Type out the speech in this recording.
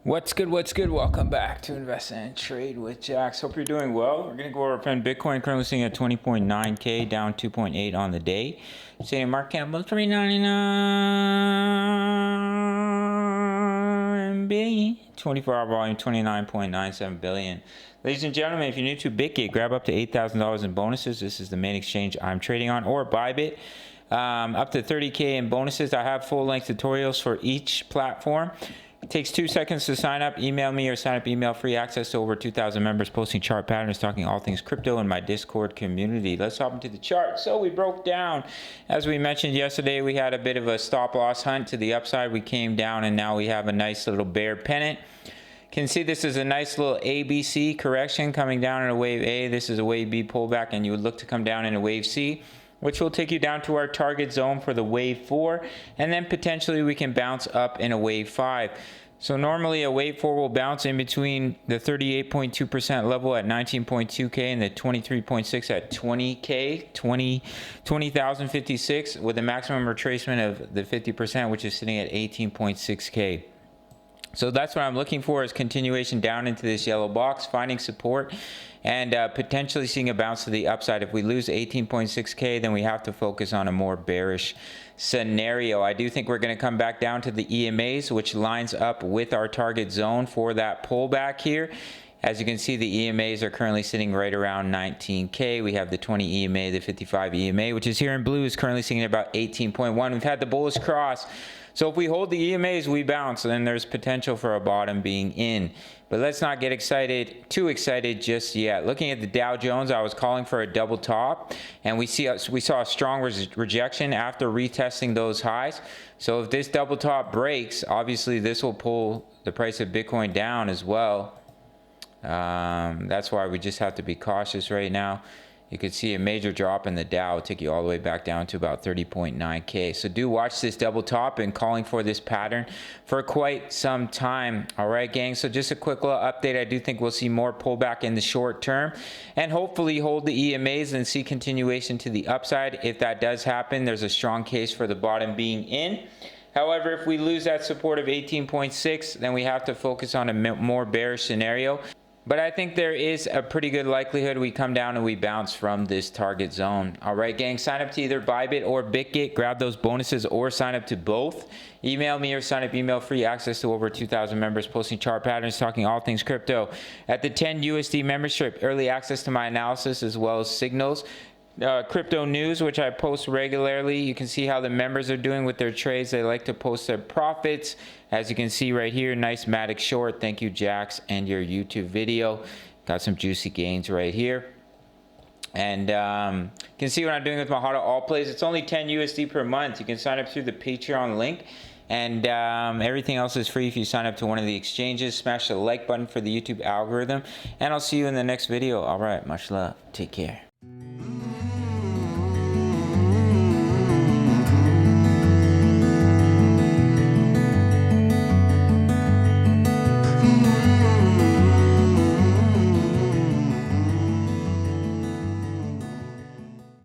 What's good? What's good? Welcome back to Invest and Trade with Jax. Hope you're doing well. We're going to go over Bitcoin currently sitting at 20.9K, down 2.8 on the day. Sitting market cap about 399 billion. 24-hour volume 29.97 billion. Ladies and gentlemen, if you're new to BitGate, grab up to $8,000 in bonuses. This is the main exchange I'm trading on, or Bybit. Up to 30K in bonuses. I have full-length tutorials for each platform. It takes 2 seconds to sign up. Email me or sign up email. Free access to over 2,000 members posting chart patterns, talking all things crypto in my Discord community. Let's hop into the chart. So we broke down. As we mentioned yesterday, we had a bit of a stop loss hunt to the upside. We came down and now we have a nice little bear pennant. Can see this is a nice little ABC correction coming down in a wave A. This is a wave B pullback, and you would look to come down in a wave C, which will take you down to our target zone for the wave 4, and then potentially we can bounce up in a wave 5. So normally a wave 4 will bounce in between the 38.2% level at 19.2K and the 23.6 at 20K, 20,056, with a maximum retracement of the 50%, which is sitting at 18.6K. So that's what I'm looking for, is continuation down into this yellow box, finding support, and potentially seeing a bounce to the upside. If we lose 18.6K, then we have to focus on a more bearish scenario. I do think we're going to come back down to the EMAs, which lines up with our target zone for that pullback here. As you can see, the EMAs are currently sitting right around 19K. We have the 20 EMA, the 55 EMA, which is here in blue, is currently sitting at about 18.1. We've had the bullish cross. So if we hold the EMAs, we bounce, and then there's potential for a bottom being in. But let's not get too excited just yet. Looking at the Dow Jones, I was calling for a double top, and we saw a strong rejection after retesting those highs. So if this double top breaks, obviously this will pull the price of Bitcoin down as well. That's why we just have to be cautious right now. You could see a major drop in the Dow. It'll take you all the way back down to about 30.9K. So do watch this double top, and calling for this pattern for quite some time. All right, gang. So just a quick little update. I do think we'll see more pullback in the short term, and hopefully hold the EMAs and see continuation to the upside. If that does happen, there's a strong case for the bottom being in. However, if we lose that support of 18.6, then we have to focus on a more bearish scenario. But I think there is a pretty good likelihood we come down and we bounce from this target zone. All right, gang, sign up to either Bybit or BitGate. Grab those bonuses or sign up to both. Email me or sign up email. Free access to over 2,000 members posting chart patterns, talking all things crypto. At the 10 USD membership, early access to my analysis as well as signals. Crypto news, which I post regularly. You can see how the members are doing with their trades. They like to post their profits. As you can see right here, nice Matic short. Thank you, Jax, and your YouTube video. Got some juicy gains right here. And you can see what I'm doing with my HODL all plays. It's only 10 USD per month. You can sign up through the Patreon link. And everything else is free if you sign up to one of the exchanges. Smash the like button for the YouTube algorithm. And I'll see you in the next video. All right, much love. Take care.